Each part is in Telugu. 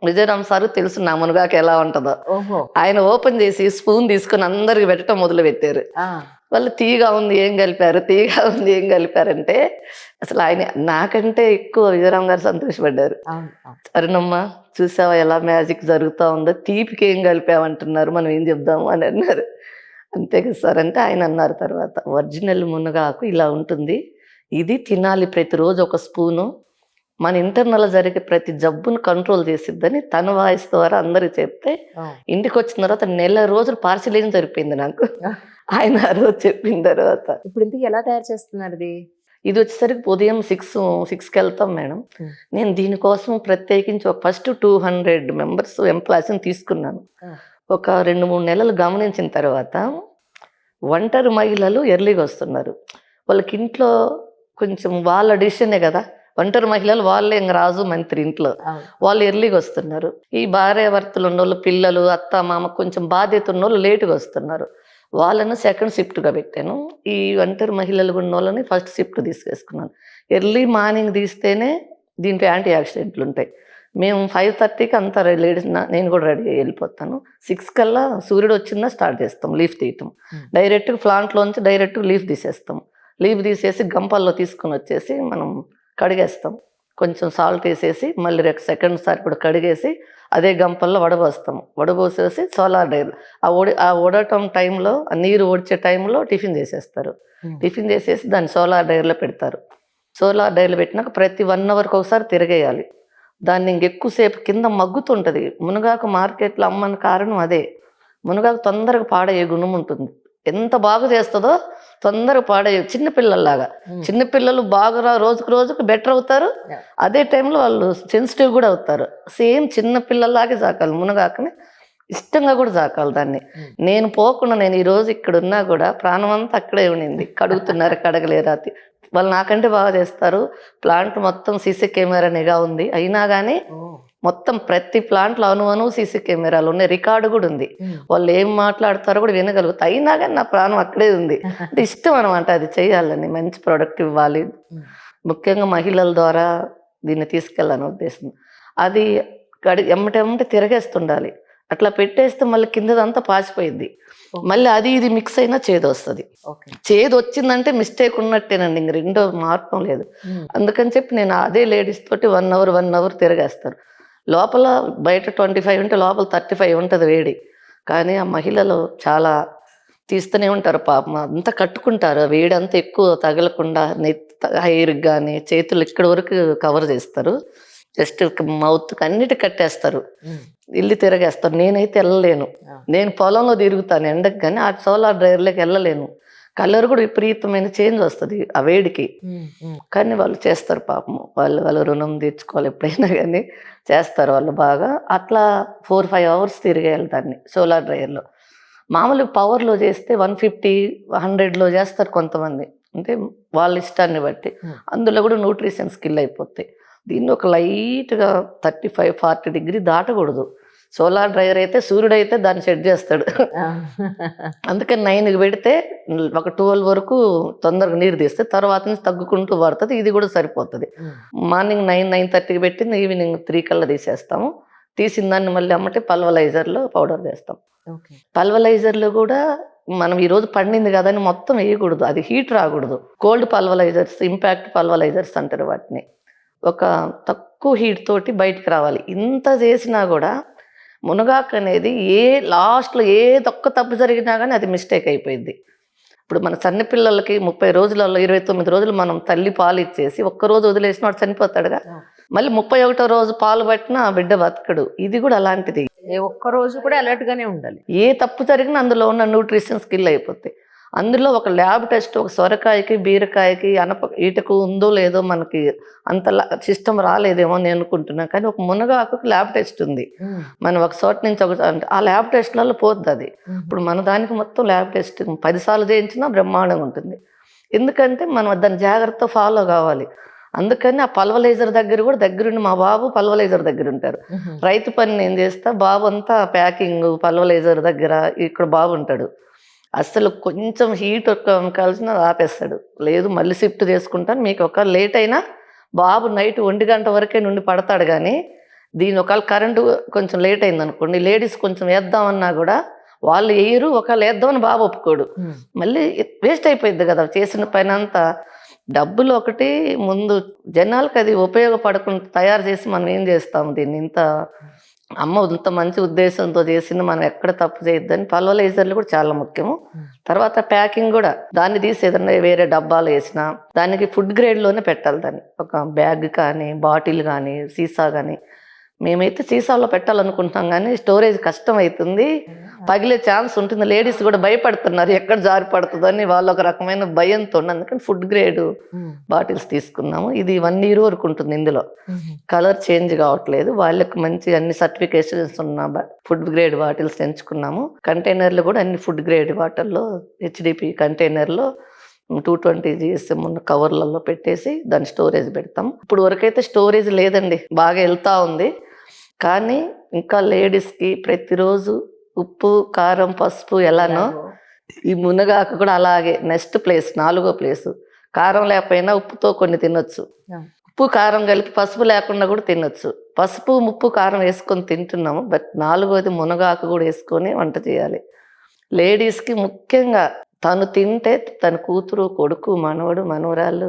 విజయరామ్ సార్ తెలుసు నా మునగాకు ఎలా ఉంటుందో. ఓహో! ఆయన ఓపెన్ చేసి స్పూన్ తీసుకొని అందరికి పెట్టడం మొదలుపెట్టారు. ఆ! వాళ్ళు తీయగా ఉంది ఏం కలిపారు, తీయగా ఉంది ఏం కలిపారంటే అసలు ఆయన నాకంటే ఎక్కువ విజయరామ్ గారు సంతోషపడ్డారు. అవును. అవును. "అరుణమ్మ చూసావా ఎలా మ్యాజిక్ జరుగుతా ఉందో, తీపికి ఏం కలిపామంటున్నారు, మనం ఏం చెప్దాము" అని అన్నారు. అంతే కదా సార్ అంటే ఆయన అన్నారు తర్వాత, "ఒరిజినల్ మునగాకు ఇలా ఉంటుంది. ఇది తినాలి ప్రతిరోజు ఒక స్పూను. మన ఇంటర్నల్ జరిగే ప్రతి జబ్బును కంట్రోల్ చేసిద్దని" తన వాయిస్ ద్వారా అందరికి చెప్తే, ఓహ్! ఇంటికొచ్చిన తర్వాత నెల రోజులు పార్సిలేషన్ సరిపోయింది నాకు. ఆయన ఆ రోజు చెప్పిన తర్వాత. ఇప్పుడు ఇంతకీ ఎలా తయారు చేస్తున్నారిది? ఇది వచ్చేసరికి ఉదయం 6కి వెళ్తాం మేడం. హ్మ్. నేను దీనికోసం ప్రత్యేకించి ఒక ఫస్ట్ 200 మెంబర్స్ ఎంప్లాయీస్‌ని తీసుకున్నాను. ఆ! ఒక 2, 3 నెలలు గమనించిన తర్వాత ఒంటరి మహిళలు ఎర్లీగా వస్తున్నారు. వాళ్ళకి ఇంట్లో కొంచెం వాళ్ళ డిసిషనే గదా! ఒంటరి మహిళలు వాళ్ళే ఇంగ రాజు, మంత్రి ఇంట్లో. అవును. వాళ్ళు ఎర్లీగా వస్తున్నారు. ఈ భార్యాభర్తలు ఉన్నోళ్ళు, పిల్లలు, అత్త, మామ కొంచెం బాధ్యత ఉన్నోళ్ళు లేట్‌గా వస్తున్నారు. వాళ్ళను సెకండ్ షిఫ్ట్‌గా పెట్టాను. ఈ ఒంటరి మహిళలుగా ఉన్నోళ్ళని ఫస్ట్ షిఫ్ట్ తీసేసుకున్నాను. ఎర్లీ మార్నింగ్ తీస్తేనే దీంట్లో యాంటీ యాక్సిడెంట్లుంటాయి. మేము 5:30కి అంతా లేడీస్ నేను కూడా రెడీ అయ్యి వెళ్ళిపోతాను. 6 కల్లా సూర్యుడు వచ్చిందా స్టార్ట్ చేస్తాం లీఫ్ తీయటం. హ్మ్. డైరెక్ట్‌గా ప్లాంట్‌లోంచి డైరెక్ట్‌గా లీఫ్ తీసేస్తాం. లీఫ్ తీసేసి గంపల్లో తీసుకొని వచ్చేసి మనం కడిగేస్తాం. కొంచెం సాల్ట్ ఏసేసి మళ్ళీ సెకండ్ సారి కూడా కడిగేసి అదే గంపల్లో వడబోస్తాం. వడబోసేసి సోలార్ డైల్ ఆ వడటం టైంలో ఆ నీరు ఒడిచే టైంలో టిఫిన్ చేసేస్తారు. హ్మ్. టిఫిన్ చేసేసి దాన్ని సోలార్ డైర్‌లో పెడతారు. సోలార్ డైర్‌లో పెట్టినాక ప్రతి 1 అవర్‌కి ఒకసారి తిరగేయాలి. దాన్ని ఇంకెక్కువసేపు కింద మగ్గుతుంటది. మునగాకు మార్కెట్‌లో అమ్మని కారణం అదే. మునగాకు తొందరగా పాడయ్యే గుణం ఉంటుంది. ఎంత బాగా చేస్తదో తొందరగా పాడయ్యే చిన్న పిల్లల్లాగా. హ్మ్. చిన్న పిల్లలు బాగా రోజుకు రోజుకు బెటర్ అవుతారు. యాహ్! అదే టైంలో వాళ్ళు సెన్సిటివ్ కూడా అవుతారు. సేమ్ చిన్న పిల్లల్లాగే సాకాలి మునగాకుని. ఇష్టంగా కూడా సాకాలి దాన్ని. హ్మ్. నేను పోకుండా నేను ఈరోజు ఇక్కడున్నా కూడా ప్రాణం అంతా అక్కడే ఉండింది. కడుగుతున్నారు, కడగలేరా వాళ్ళు నాకంటే బాగా చేస్తారు. ప్లాంట్ మొత్తం సీసీ కెమెరా నిఘా ఉంది. అయినా గానీ ఓహ్! మొత్తం ప్రతి ప్లాంట్‌లో అణువణువు సీసీ కెమెరాలు ఉన్నాయి. రికార్డ్ గూడా ఉంది. హ్మ్. వాళ్ళు ఏం మాట్లాడతారో కూడా వినగలుగుతా. అయినా గాని నా ప్రాణం అక్కడే ఉంది. అంటే ఇష్టం అనమాట అది చేయాలని. మంచి ప్రొడక్ట్ ఇవ్వాలి. హ్మ్. ముఖ్యంగా మహిళల ద్వారా దీన్ని తీసుకెళ్ళాలని ఉద్దేశం. అది ఎమ్మటెమ్మటే తిరగేస్తుండాలి. అట్లా పెట్టేస్తే మళ్ళీ కిందదంతా పాసిపోయిద్ది. ఓహ్! మళ్ళీ అది ఇది మిక్స్ అయినా చేదొస్తది. ఓకే. చేదొచ్చిందంటే మిస్టేక్ ఉన్నట్టేనండి. ఇంక రెండో మార్గం లేదు. హ్మ్. అందుకని చెప్పి నేను అదే లేడీస్ తోటి 1 అవర్ తిరగేస్తారు. లోపల బయట 25 ఉంటే లోపల 35 ఉంటది వేడి. కానీ ఆ మహిళలు చాలా తీస్తూనే ఉంటారు పాపం. అంతా కట్టుకుంటారు. ఆ వేడంతా ఎక్కువ తగలకుండా హెయిర్‌కి గాని, చేతులు ఇక్కడి వరకు కవర్ చేస్తారు. జస్ట్ మౌత్‌కి అన్నిటికి కట్టేస్తారు. హ్మ్. ఇల్లు తిరగేస్తారు. నేనైతే ఎళ్ళలేను. ఆ! నేను పొలంలో తిరుగుతాను ఎండకి గాని, ఆ సోలార్ డ్రైయర్‌లోకి ఎళ్ళలేను. కలర్ కూడా విపరీతమైన చేంజ్ వస్తది ఆ వేడికి. హ్మ్. హ్మ్. కానీ వాళ్ళు చేస్తారు పాపం. వాళ్ళ రుణం తీర్చుకోవాలి ఎప్పుడైనా గానీ చేస్తారు వాళ్ళు బాగా. అట్లా 4, 5 అవర్స్ తిరిగేయాలి దాన్ని సోలార్ డ్రైయర్‌లో. మామూలుగా పవర్‌లో చేస్తే 150, 100లో చేస్తారు కొంతమంది. అంటే వాళ్ళ ఇష్టాన్ని బట్టి. హ్మ్. అందులో కూడా న్యూట్రిషన్స్ కిల్ అయిపోతాయి. దీన్ని ఒక లైట్‌గా 35, 40 డిగ్రీ దాటకూడదు. సోలార్ డ్రైయర్ అయితే సూర్యుడైతే దాన్ని సెట్ చేస్తాడు. ఆ! అందుకని 9కి పెడితే ఒక 12 వరకు తొందరగా నీరు తీస్తే తర్వాత నుంచి తగ్గుకుంటూ పడతది. ఇది కూడా సరిపోతది. హ్మ్. మార్నింగ్ 9:30కి పెట్టింది ఈవినింగ్ 3 కల్లా తీసేస్తాము. తీసిన దాన్ని మళ్ళీ ఎమ్మటే పల్వలైజర్‌లో పౌడర్ చేస్తాం. ఓకే. పల్వలైజర్‌లో కూడా మనం ఈరోజు పండింది కదా అని మొత్తం వేయకూడదు. అది హీట్ రాకూడదు. కోల్డ్ పల్వలైజర్స్, ఇంపాక్ట్ పల్వలైజర్స్ అంటారు వాటిని. ఒక తక్కువ హీట్ తోటి బయటికి రావాలి. ఇంత చేసినా కూడా మునగాకు అనేది లాస్ట్‌లో ఏదొక్క తప్పు జరిగినా గాని అది మిస్టేక్ అయిపోయిద్ది. ఇప్పుడు మన సన్న పిల్లలకి 30 రోజులలో 29 రోజులు మనం తల్లి పాలిచ్చేసి ఒక్కరోజు వదిలేసినా వాడు చనిపోతాడుగా. ఆ! మళ్ళీ 31 రోజు పాలు పట్టినా ఆ బిడ్డ బతకడు. ఇది కూడా అలాంటిది. ఏ ఒక్క రోజు కూడా అలర్ట్ గానే ఉండాలి. ఏ తప్పు జరిగినా అందులో ఉన్న న్యూట్రిషన్స్ కిల్ అయిపోతాయి. అందులో ఒక ల్యాబ్ టెస్ట్ ఒక సొరకాయకి, బీరకాయకి, ఈటకు ఉందో లేదో మనకి అంత సిస్టమ్ రాలేదేమో అని అనుకుంటున్నా. కానీ ఒక మునగాకుకి ల్యాబ్ టెస్ట్ ఉంది. హ్మ్. మనం ఒక చోట నుంచి అంటే ఆ ల్యాబ్ టెస్ట్‌లలో పోద్దది. హుహు. ఇప్పుడు మన దానికి మొత్తం ల్యాబ్ టెస్ట్ 10 సార్లు చేయించినా బ్రహ్మాండంగా ఉంటుంది. ఎందుకంటే మనం దాన్ని జాగ్రత్తగా ఫాలో కావాలి. అందుకని ఆ పల్వలైజర్ దగ్గర కూడా దగ్గరుండి మా బాబు పల్వలైజర్ దగ్గరుంటారు. హుహు. రైతు పని నేను చేస్తా. బాబు అంతా ప్యాకింగు, పల్వలైజర్ దగ్గర ఇక్కడ బాబుంటాడు. అస్సలు కొంచెం హీట్ కలిసినా ఆపేస్తాడు. లేదు మళ్ళీ షిఫ్ట్ చేసుకుంటాను. మీకు ఒకవేళ లేట్ అయినా బాబు నైట్ 1 గంట వరకే నుండి పడతాడు గానీ, దీని ఒకవేళ కరెంటు కొంచెం లేట్ అయింది అనుకోండి, లేడీస్ కొంచెం వేద్దామన్నా కూడా వాళ్ళు వేయరు, ఒకవేళ వేద్దామని బాబు ఒప్పుకోడు, మళ్ళీ వేస్ట్ అయిపోయింది కదా చేసిన పని అంతా. డబ్బులు ఒకటి ముందు, జనాలకు అది ఉపయోగపడకుండా తయారు చేసి మనం ఏం చేస్తాము దీన్ని? ఇంత అమ్మ ఇంత మంచి ఉద్దేశంతో చేసింది, మనం ఎక్కడ తప్పు చేయొద్దని పల్వలైజర్లు కూడా చాలా ముఖ్యము. తర్వాత ప్యాకింగ్ కూడా, దాన్ని తీసి ఏదన్నా వేరే డబ్బాలు వేసినా దానికి ఫుడ్ గ్రేడ్లోనే పెట్టాలి దాన్ని. ఒక బ్యాగ్ కానీ, బాటిల్ కానీ, సీసా కానీ. మేమైతే సీసాలో పెట్టాలనుకుంటున్నాం కానీ స్టోరేజ్ కష్టం అవుతుంది, పగిలే ఛాన్స్ ఉంటుంది. లేడీస్ కూడా భయపడుతున్నారు ఎక్కడ జారి పడుతుందని, వాళ్ళు ఒక రకమైన భయంతో. అందుకని ఫుడ్ గ్రేడ్ బాటిల్స్ తీసుకున్నాము. ఇది 1 year వరకు ఉంటుంది. ఇందులో కలర్ చేంజ్ కావట్లేదు. వాళ్ళకి మంచి అన్ని సర్టిఫికేషన్స్ ఉన్న ఫుడ్ గ్రేడ్ బాటిల్స్ ఎంచుకున్నాము. కంటైనర్లు కూడా అన్ని ఫుడ్ గ్రేడ్ బాటిల్లో హెచ్డిపి కంటైనర్లో 220 GSM ఉన్న కవర్లలో పెట్టేసి దాని స్టోరేజ్ పెడతాం. ఇప్పుడు వరకైతే స్టోరేజ్ లేదండి, బాగా వెళ్తా ఉంది. కానీ ఇంకా లేడీస్కి ప్రతిరోజు ఉప్పు, కారం, పసుపు ఎలానో ఈ మునగాకు కూడా అలాగే నెక్స్ట్ ప్లేస్, 4వ ప్లేసు. కారం లేకపోయినా ఉప్పుతో కొన్ని తినొచ్చు, ఉప్పు కారం కలిపి పసుపు లేకుండా కూడా తినొచ్చు. పసుపు, ఉప్పు, కారం వేసుకొని తింటున్నాము. బట్ 4వది మునగాకు కూడా వేసుకొని వంట చేయాలి. లేడీస్కి ముఖ్యంగా తను తింటే తన కూతురు, కొడుకు, మనవడు, మనవరాళ్ళు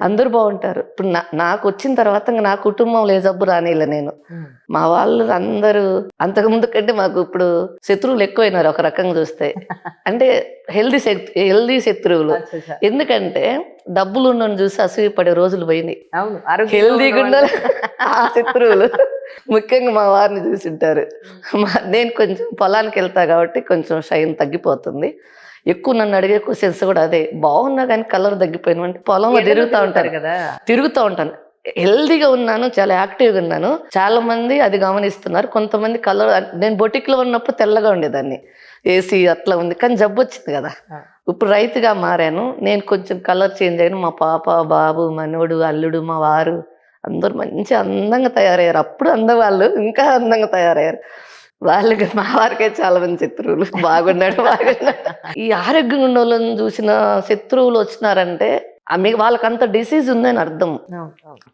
అందరూ బాగుంటారు. ఇప్పుడు నాకు వచ్చిన తర్వాత ఇంకా నా కుటుంబంలో ఏ జబ్బు రానిలే నేను. మా వాళ్ళు అందరూ అంతకుముందు కంటే మాకు ఇప్పుడు శత్రువులు ఎక్కువైనారు ఒక రకంగా చూస్తే. అంటే హెల్దీ శత్రువులు. ఎందుకంటే డబ్బులు ఉన్నోని చూసి అసూయపడే రోజులు పోయినాయి. హెల్దీగా ఉండాలి ఆ శత్రువులు ముఖ్యంగా మా వారిని చూసింటారు. నేను కొంచెం పొలానికి వెళ్తా కాబట్టి కొంచెం షైన్ తగ్గిపోతుంది. ఎక్కువ నన్ను అడిగే క్వశ్చన్స్ కూడా అదే, బాగున్నా కానీ కలర్ తగ్గిపోయిన అంటే పొలంలో తిరుగుతూ ఉంటాను. హెల్దీగా ఉన్నాను, చాలా యాక్టివ్గా ఉన్నాను. చాలా మంది అది గమనిస్తున్నారు. కొంతమంది కలర్, నేను బొటిక్లో ఉన్నప్పుడు తెల్లగా ఉండేదాన్ని, ఏసీ అట్లా ఉంది, కానీ జబ్బు వచ్చింది కదా. ఇప్పుడు రైతుగా మారాను, నేను కొంచెం కలర్ చేంజ్ అయ్యాను. మా పాప, బాబు, మనవడు, అల్లుడు, మా వారు అందరూ మంచి అందంగా తయారయ్యారు. అప్పుడు అందవాళ్ళు ఇంకా అందంగా తయారయ్యారు. వాళ్ళకి, మా వారికే చాలా మంది శత్రువులు. బాగున్నాడు. ఈ ఆరోగ్యంగా ఉన్న వాళ్ళని చూసిన శత్రువులు వచ్చినారంటే వాళ్ళకంత డిసీజ్ ఉందని అర్థం.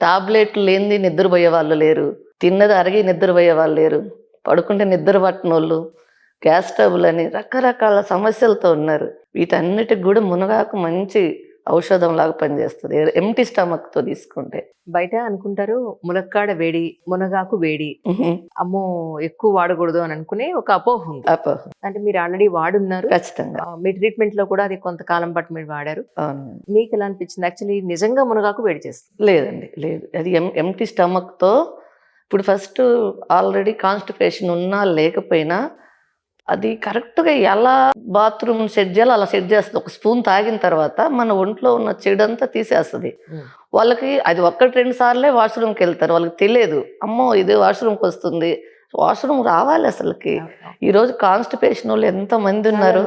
టాబ్లెట్లు లేనిది నిద్రపోయే వాళ్ళు లేరు, తిన్నది అరిగి నిద్రపోయే వాళ్ళు లేరు, పడుకుంటే నిద్ర పట్టిన వాళ్ళు, గ్యాస్ ట్రబుల్ అని రకరకాల సమస్యలతో ఉన్నారు. వీటన్నిటికి కూడా మునగాకు మంచి ఔషధం లాగా పనిచేస్తుంది ఎంటీ స్టమక్ తో తీసుకుంటే. బయట అనుకుంటారు ములక్కాడ వేడి, మునగాకు వేడి, అమ్మో ఎక్కువ వాడకూడదు అని అనుకునే ఒక అపోహ ఉంది. అంటే మీరు ఆల్రెడీ వాడున్నారు. ఖచ్చితంగా మీ ట్రీట్మెంట్ లో కూడా అది కొంతకాలం పాటు మీరు వాడారు. మీకు ఎలా అనిపించింది? యాక్చువల్లీ నిజంగా మునగాకు వేడి చేస్తుంది? లేదండి, లేదు. అది ఎంటీ స్టమక్ తో, ఇప్పుడు ఫస్ట్ ఆల్రెడీ కాన్స్టిపేషన్ ఉన్నా లేకపోయినా అది కరెక్ట్గా ఎలా బాత్రూమ్ సెట్ చేయాలో అలా సెట్ చేస్తుంది. ఒక స్పూన్ తాగిన తర్వాత మన ఒంట్లో ఉన్న చెడంతా తీసేస్తుంది. వాళ్ళకి అది 1-2 సార్లే వాష్రూమ్కి వెళ్తారు, వాళ్ళకి తెలియదు అమ్మో ఇది వాష్రూమ్కి వస్తుంది. వాష్రూమ్ రావాలి అసలుకి. ఈరోజు కాన్స్టిపేషన్ వాళ్ళు ఎంతమంది ఉన్నారు.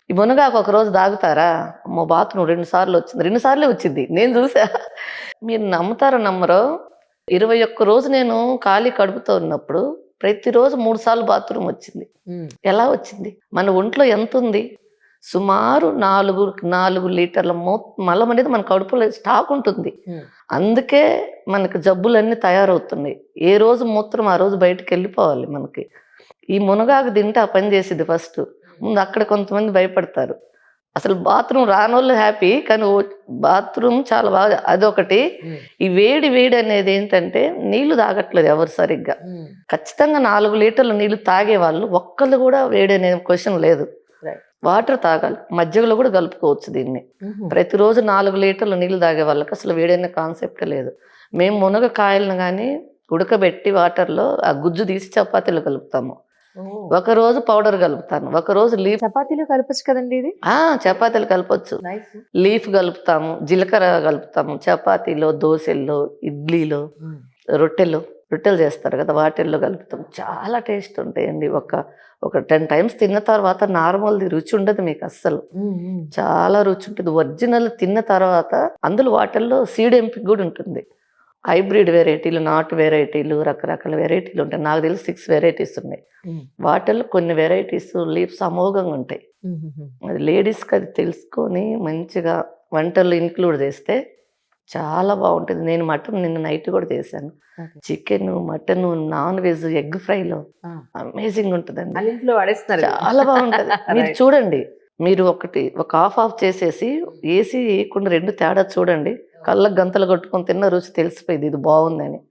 ఈ మునగాకు ఒక రోజు తాగుతారా, అమ్మో బాత్రూమ్ 2 సార్లు వచ్చింది, 2 సార్లే వచ్చింది, నేను చూసా. మీరు నమ్ముతారో నమ్మరో, 21 రోజు నేను ఖాళీ కడుపుతో ఉన్నప్పుడు ప్రతిరోజు 3 సార్లు బాత్రూమ్ వచ్చింది. ఎలా వచ్చింది? మన ఒంట్లో ఎంత ఉంది? సుమారు 4 లీటర్ల మలం అనేది మన కడుపులో స్టాక్ ఉంటుంది. అందుకే మనకి జబ్బులన్నీ తయారవుతున్నాయి. ఏ రోజు మూత్రం ఆ రోజు బయటకు వెళ్ళిపోవాలి మనకి. ఈ మునగాకు తింటే ఆ పని చేసేది ఫస్ట్. ముందు అక్కడ కొంతమంది భయపడతారు. అసలు బాత్రూమ్ రానోళ్ళు హ్యాపీ, కానీ బాత్రూమ్ చాలా బాగా. అదొకటి. ఈ వేడి అనేది ఏంటంటే నీళ్లు తాగట్లేదు ఎవరు సరిగ్గా. ఖచ్చితంగా 4 లీటర్ల నీళ్లు తాగే వాళ్ళు ఒక్కళ్ళు కూడా వేడి అనే క్వశ్చన్ లేదు. వాటర్ తాగాలి, మజ్జిగలో కూడా కలుపుకోవచ్చు దీన్ని. ప్రతిరోజు 4 లీటర్ల నీళ్లు తాగే వాళ్ళకి అసలు వేడైన కాన్సెప్టే లేదు. మేము మునగకాయలను కానీ ఉడకబెట్టి వాటర్లో ఆ గుజ్జు తీసి చపాతీలో కలుపుతాము. ఒకరోజు పౌడర్ కలుపుతాను, ఒకరోజు లీఫ్. చపాతీలో కలపచ్చు కదండి ఇది? చపాతీలు కలపచ్చు. లీఫ్ కలుపుతాము, జీలకర్ర కలుపుతాము. చపాతీలో, దోశల్లో, ఇడ్లీలో, రొట్టెలు చేస్తారు కదా, వాటిల్లో కలుపుతాం. చాలా టేస్ట్ ఉంటాయండి. ఒక 10 times తిన్న తర్వాత నార్మల్ది రుచి ఉండదు మీకు అస్సలు. చాలా రుచి ఉంటుంది. ఒరిజినల్ తిన్న తర్వాత అందులో వాటిల్లో సీడ్ ఎంపిక కూడా ఉంటుంది. హైబ్రిడ్ వెరైటీలు, నాటు వెరైటీలు, రకరకాల వెరైటీలు ఉంటాయి. నాకు తెలిసి 6 వెరైటీస్ ఉన్నాయి. వాటిల్లో కొన్ని వెరైటీస్ లీవ్స్ అమోఘంగా ఉంటాయి. అది లేడీస్కి అది తెలుసుకొని మంచిగా వంటల్లో ఇంక్లూడ్ చేస్తే చాలా బాగుంటుంది. నేను మటన్ నిన్న నైట్ కూడా చేశాను. Chicken, mutton, non veg, egg ఫ్రైలో అమేజింగ్ ఉంటుందండి. అన్నింట్లో వాడేస్తున్నారు. చాలా బాగుంటది. మీరు చూడండి, మీరు ఒక ఆఫ్ చేసేసి ఏసీ వేయకుండా 2 తేడా చూడండి. కళ్ళకు గంతలు కొట్టుకొని తిన్న రుచి తెలిసిపోయింది ఇది బాగుందని.